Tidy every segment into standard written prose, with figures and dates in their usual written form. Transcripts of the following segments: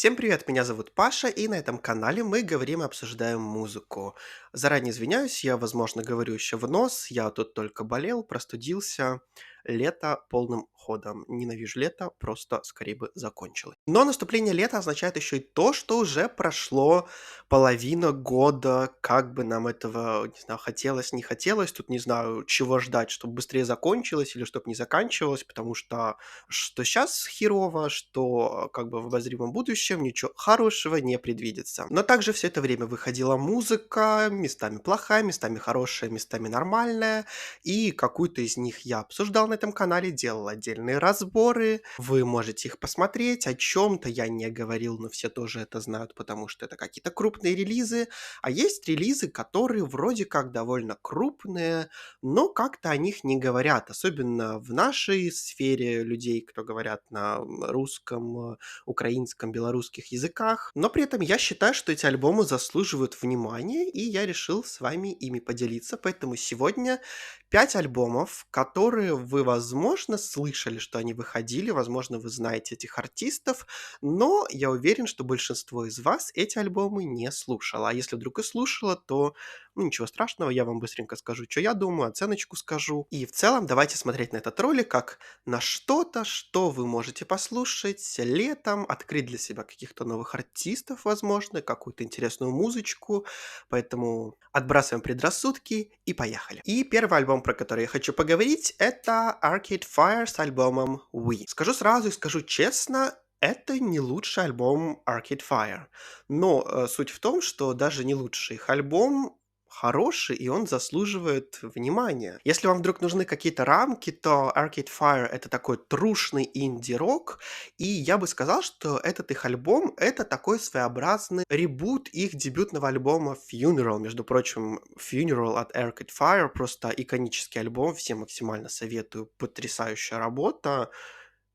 Всем привет, меня зовут Паша, и на этом канале мы говорим и обсуждаем музыку. Заранее извиняюсь, я, возможно, говорю еще в нос, я тут только болел, простудился, лето полным ходом. Ненавижу лето, просто скорее бы закончилось. Но наступление лета означает еще и то, что уже прошло половина года, как бы нам этого, не знаю, хотелось, не хотелось, тут не знаю, чего ждать, чтобы быстрее закончилось или чтобы не заканчивалось, потому что сейчас херово, что как бы в обозримом будущем ничего хорошего не предвидится. Но также все это время выходила музыка, местами плохая, местами хорошая, местами нормальная, и какую-то из них я обсуждал на этом канале, делал отдельные разборы. Вы можете их посмотреть, о чем-то я не говорил, но все тоже это знают, потому что это какие-то крупные релизы, а есть релизы, которые вроде как довольно крупные, но как-то о них не говорят, особенно в нашей сфере людей, кто говорят на русском, украинском, белорусских языках. Но при этом я считаю, что эти альбомы заслуживают внимания, и я решил с вами ими поделиться. Поэтому сегодня 5 альбомов, которые вы, возможно, слышали, что они выходили, возможно, вы знаете этих артистов, но я уверен, что большинство из вас эти альбомы не слушало. А если вдруг и слушало, то ну, ничего страшного, я вам быстренько скажу, что я думаю, оценочку скажу. И в целом давайте смотреть на этот ролик как на что-то, что вы можете послушать летом, открыть для себя каких-то новых артистов, возможно, какую-то интересную музычку. Поэтому отбрасываем предрассудки и поехали. И первый альбом, про который я хочу поговорить, это Arcade Fire с альбомом We. Скажу сразу и скажу честно, это не лучший альбом Arcade Fire. Но суть в том, что даже не лучший их альбом хороший, и он заслуживает внимания. Если вам вдруг нужны какие-то рамки, то Arcade Fire — это такой трушный инди-рок, и я бы сказал, что этот их альбом — это такой своеобразный ребут их дебютного альбома Funeral. Между прочим, Funeral от Arcade Fire — просто иконический альбом, всем максимально советую, потрясающая работа.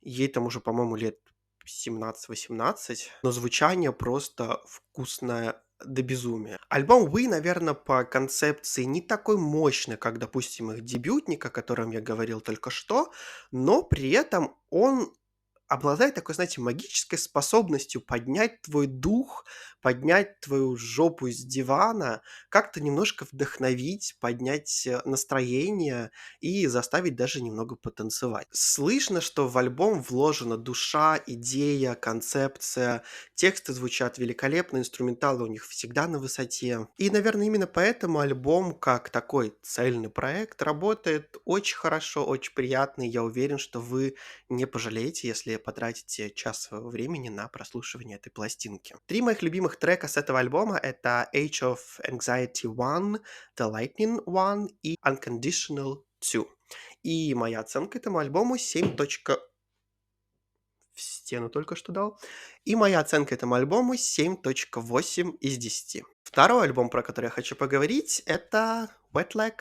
Ей там уже, по-моему, лет 17-18, но звучание просто вкусное до безумия. Альбом We, наверное, по концепции не такой мощный, как, допустим, их дебютник, о котором я говорил только что, но при этом он обладает такой, знаете, магической способностью поднять твой дух, поднять твою жопу с дивана, как-то немножко вдохновить, поднять настроение и заставить даже немного потанцевать. Слышно, что в альбом вложена душа, идея, концепция, тексты звучат великолепно, инструменталы у них всегда на высоте. И, наверное, именно поэтому альбом, как такой цельный проект, работает очень хорошо, очень приятно, и я уверен, что вы не пожалеете, если потратите час своего времени на прослушивание этой пластинки. Три моих любимых трека с этого альбома — это Age of Anxiety One, The Lightning One и Unconditional Two. И моя оценка этому альбому 7. В стену только что дал. И моя оценка этому альбому 7,8 из 10. Второй альбом, про который я хочу поговорить, это Wet Leg.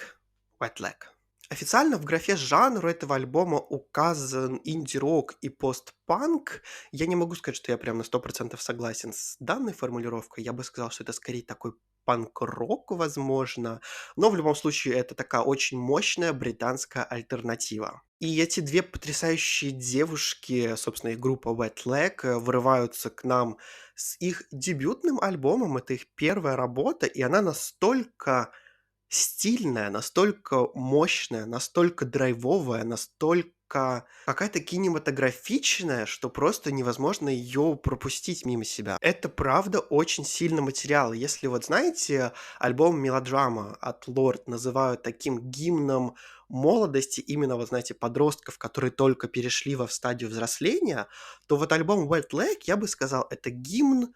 Wet Leg. Официально в графе жанра этого альбома указан инди-рок и постпанк. Я не могу сказать, что я прям на 100% согласен с данной формулировкой. Я бы сказал, что это скорее такой панк-рок, возможно. Но в любом случае это такая очень мощная британская альтернатива. И эти две потрясающие девушки, собственно, их группа Wet Leg, вырываются к нам с их дебютным альбомом. Это их первая работа, и она настолько стильная, настолько мощная, настолько драйвовая, настолько какая-то кинематографичная, что просто невозможно ее пропустить мимо себя. Это правда очень сильный материал. Если вот знаете, альбом «Мелодрама» от Lorde называют таким гимном молодости, именно вот знаете, подростков, которые только перешли в стадию взросления, то вот альбом Wet Leg, я бы сказал, это гимн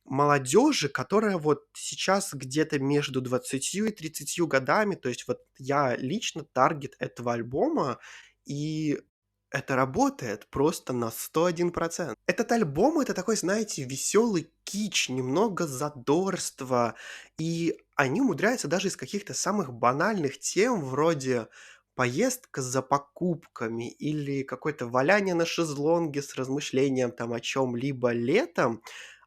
молодежи, которая вот сейчас где-то между 20 и 30 годами. То есть вот я лично таргет этого альбома, и это работает просто на 101%. Этот альбом — это такой, знаете, веселый кич, немного задорства, и они умудряются даже из каких-то самых банальных тем, вроде поездка за покупками или какое-то валяние на шезлонге с размышлением там о чем-либо летом,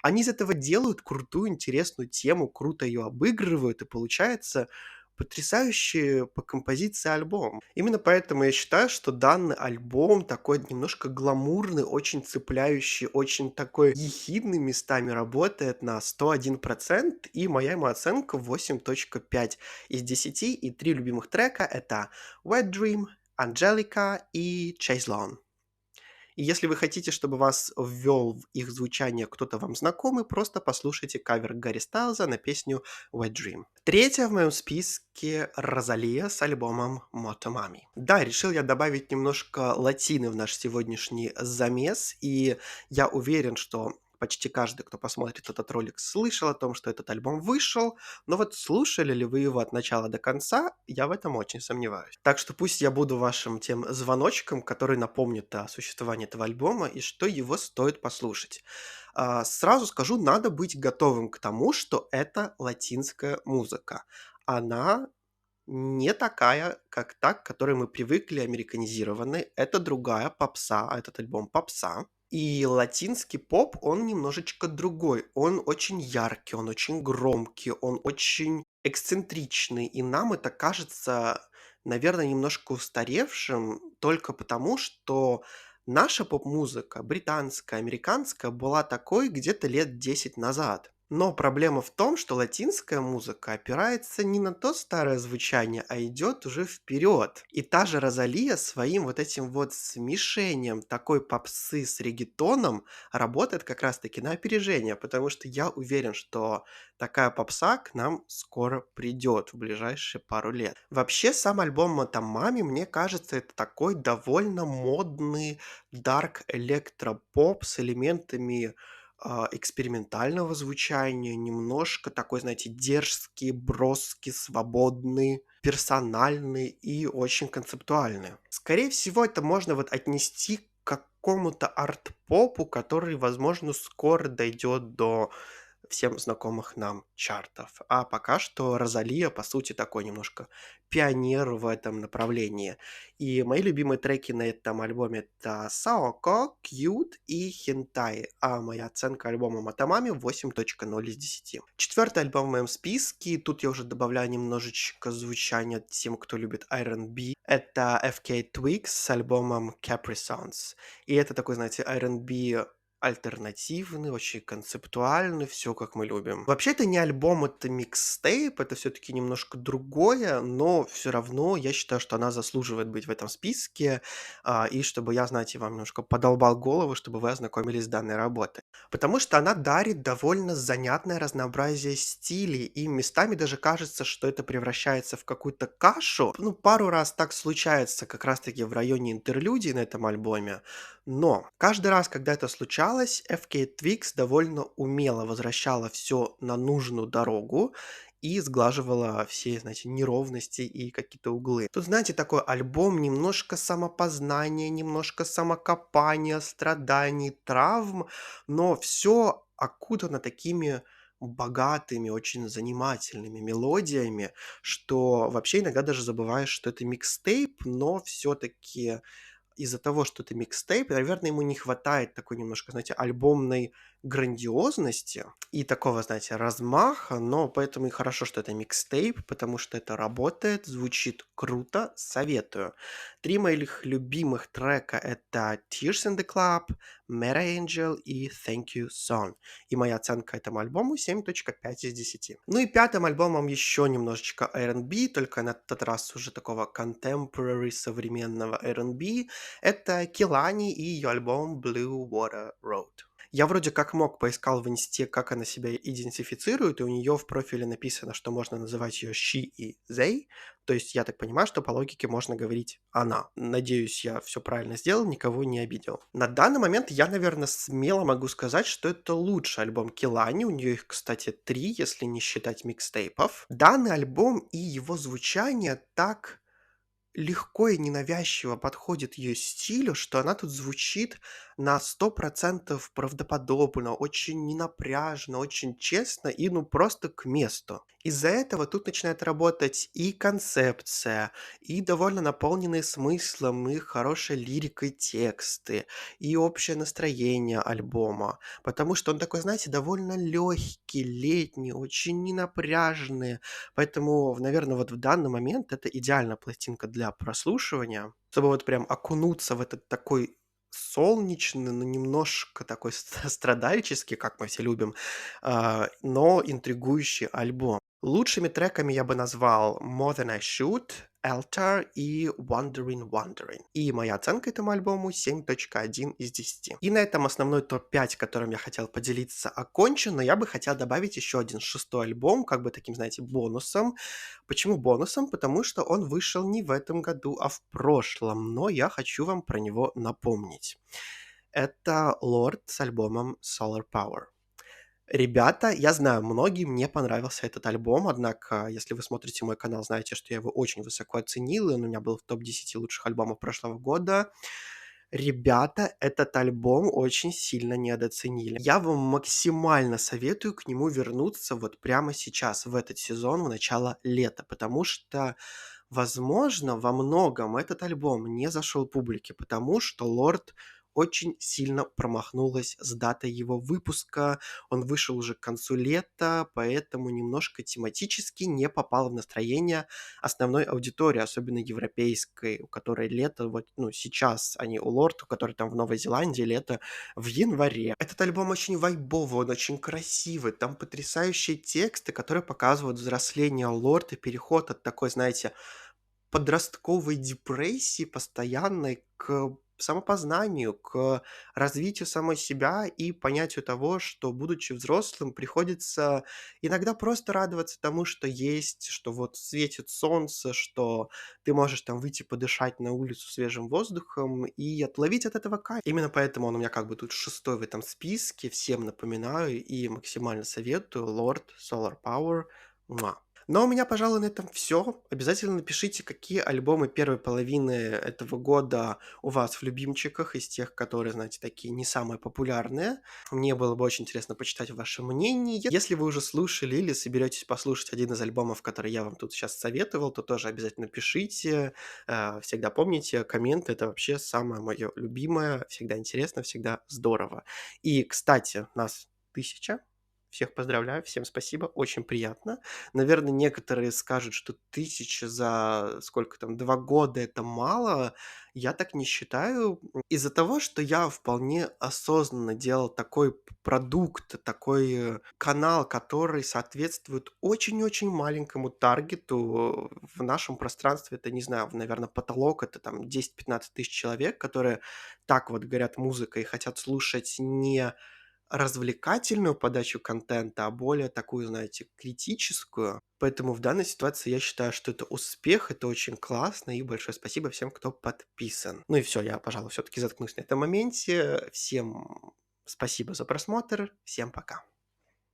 они из этого делают крутую, интересную тему, круто ее обыгрывают, и получается потрясающий по композиции альбом. Именно поэтому я считаю, что данный альбом такой немножко гламурный, очень цепляющий, очень такой ехидный местами, работает на 101%, и моя ему оценка 8,5 из 10, и 3 любимых трека — это Wet Dream, Angelica и Chase Long. И если вы хотите, чтобы вас ввел в их звучание кто-то вам знакомый, просто послушайте кавер Гарри Стайлза на песню Wet Dream. Третья в моем списке — Розалия с альбомом Motomami. Да, решил я добавить немножко латины в наш сегодняшний замес, и я уверен, что почти каждый, кто посмотрит этот ролик, слышал о том, что этот альбом вышел, но вот слушали ли вы его от начала до конца, я в этом очень сомневаюсь. Так что пусть я буду вашим тем звоночком, который напомнит о существовании этого альбома и что его стоит послушать. Сразу скажу, надо быть готовым к тому, что это латинская музыка. Она не такая, как та, к которой мы привыкли, американизированной. Это другая попса, этот альбом попса. И латинский поп, он немножечко другой. Он очень яркий, он очень громкий, он очень эксцентричный. И нам это кажется, наверное, немножко устаревшим только потому, что наша поп-музыка, британская, американская, была такой где-то лет 10 назад. Но проблема в том, что латинская музыка опирается не на то старое звучание, а идет уже вперед. И та же Розалия своим вот этим вот смешением такой попсы с реггетоном работает как раз-таки на опережение, потому что я уверен, что такая попса к нам скоро придет в ближайшие пару лет. Вообще, сам альбом Мотомами, мне кажется, это такой довольно модный дарк электропоп с элементами экспериментального звучания, немножко такой, знаете, дерзкий, броский, свободный, персональный и очень концептуальный. Скорее всего, это можно вот отнести к какому-то арт-попу, который, возможно, скоро дойдет до всем знакомых нам чартов. А пока что Розалия, по сути, такой немножко пионер в этом направлении. И мои любимые треки на этом альбоме — это Саоко, Cute и Хентай, а моя оценка альбома Мотомами 8,0 из 10. Четвертый альбом в моем списке, тут я уже добавляю немножечко звучания тем, кто любит R&B. Это FK Twigs с альбомом Capri Suns. И это такой, знаете, R&B альтернативный, очень концептуальный, все как мы любим. Вообще это не альбом, это микстейп, это все-таки немножко другое, но все равно я считаю, что она заслуживает быть в этом списке, и чтобы я, знаете, вам немножко подолбал голову, чтобы вы ознакомились с данной работой. Потому что она дарит довольно занятное разнообразие стилей, и местами даже кажется, что это превращается в какую-то кашу. Ну, пару раз так случается как раз-таки в районе интерлюдий на этом альбоме, но каждый раз, когда это случалось, FK Twigs довольно умело возвращала все на нужную дорогу и сглаживала все, знаете, неровности и какие-то углы. Тут, знаете, такой альбом немножко самопознания, немножко самокопания, страданий, травм, но все окутано такими богатыми, очень занимательными мелодиями, что вообще иногда даже забываешь, что это микстейп, но все-таки из-за того, что это микстейп, наверное, ему не хватает такой немножко, знаете, альбомной грандиозности и такого, знаете, размаха, но поэтому и хорошо, что это микстейп, потому что это работает, звучит круто, советую. Три моих любимых трека — это Tears in the Club, Meta Angel и Thank You Song. И моя оценка этому альбому 7,5 из 10. Ну и пятым альбомом еще немножечко R&B, только на этот раз уже такого contemporary современного R&B. Это Келани и ее альбом Blue Water Road. Я вроде как мог поискал в инсте, как она себя идентифицирует, и у нее в профиле написано, что можно называть ее she и they, то есть я так понимаю, что по логике можно говорить она. Надеюсь, я все правильно сделал, никого не обидел. На данный момент я, наверное, смело могу сказать, что это лучший альбом Келани, у нее их, кстати, 3, если не считать микстейпов. Данный альбом и его звучание так легко и ненавязчиво подходит ее стилю, что она тут звучит на 100% правдоподобно, очень ненапряжно, очень честно и, ну, просто к месту. Из-за этого тут начинает работать и концепция, и довольно наполненные смыслом, и хорошей лирикой тексты, и общее настроение альбома. Потому что он такой, знаете, довольно легкий, летний, очень ненапряжный. Поэтому, наверное, вот в данный момент это идеальная пластинка для прослушивания, чтобы вот прям окунуться в этот такой солнечный, но немножко такой страдальческий, как мы все любим, но интригующий альбом. Лучшими треками я бы назвал "More Than I Should", "Altar" и "Wandering Wandering". И моя оценка этому альбому 7,1 из 10. И на этом основной топ-5, которым я хотел поделиться, окончен, но я бы хотел добавить еще один шестой альбом, как бы таким, знаете, бонусом. Почему бонусом? Потому что он вышел не в этом году, а в прошлом, но я хочу вам про него напомнить. Это Lorde с альбомом "Solar Power". Ребята, я знаю, многим не понравился этот альбом, однако, если вы смотрите мой канал, знаете, что я его очень высоко оценил, и он у меня был в топ-10 лучших альбомов прошлого года. Ребята, этот альбом очень сильно недооценили. Я вам максимально советую к нему вернуться вот прямо сейчас, в этот сезон, в начало лета, потому что, возможно, во многом этот альбом не зашел публике, потому что Лорд очень сильно промахнулась с датой его выпуска. Он вышел уже к концу лета, поэтому немножко тематически не попал в настроение основной аудитории, особенно европейской, у которой лето вот, ну, сейчас, а не у Лорд, у которой там в Новой Зеландии лето в январе. Этот альбом очень вайбовый, он очень красивый, там потрясающие тексты, которые показывают взросление Лорд и переход от такой, знаете, подростковой депрессии постоянной к самопознанию, к развитию самой себя и понятию того, что, будучи взрослым, приходится иногда просто радоваться тому, что есть, что вот светит солнце, что ты можешь там выйти подышать на улицу свежим воздухом и отловить от этого кайф. Именно поэтому он у меня как бы тут шестой в этом списке. Всем напоминаю и максимально советую. Lord, Solar Power. Муа. Но у меня, пожалуй, на этом все. Обязательно напишите, какие альбомы первой половины этого года у вас в любимчиках, из тех, которые, знаете, такие не самые популярные. Мне было бы очень интересно почитать ваше мнение. Если вы уже слушали или соберетесь послушать один из альбомов, который я вам тут сейчас советовал, то тоже обязательно пишите. Всегда помните, комменты — это вообще самое мое любимое. Всегда интересно, всегда здорово. И, кстати, нас 1000. Всех поздравляю, всем спасибо, очень приятно. Наверное, некоторые скажут, что 1000 за сколько там, 2 года — это мало. Я так не считаю. Из-за того, что я вполне осознанно делал такой продукт, такой, канал, который соответствует очень-очень маленькому таргету. В нашем пространстве это, не знаю, наверное, потолок — это там 10-15 тысяч человек, которые так вот горят музыкой и хотят слушать не развлекательную подачу контента, а более такую, знаете, критическую. Поэтому в данной ситуации я считаю, что это успех, это очень классно, и большое спасибо всем, кто подписан. Ну и все, я, пожалуй, все таки заткнусь на этом моменте. Всем спасибо за просмотр, всем пока.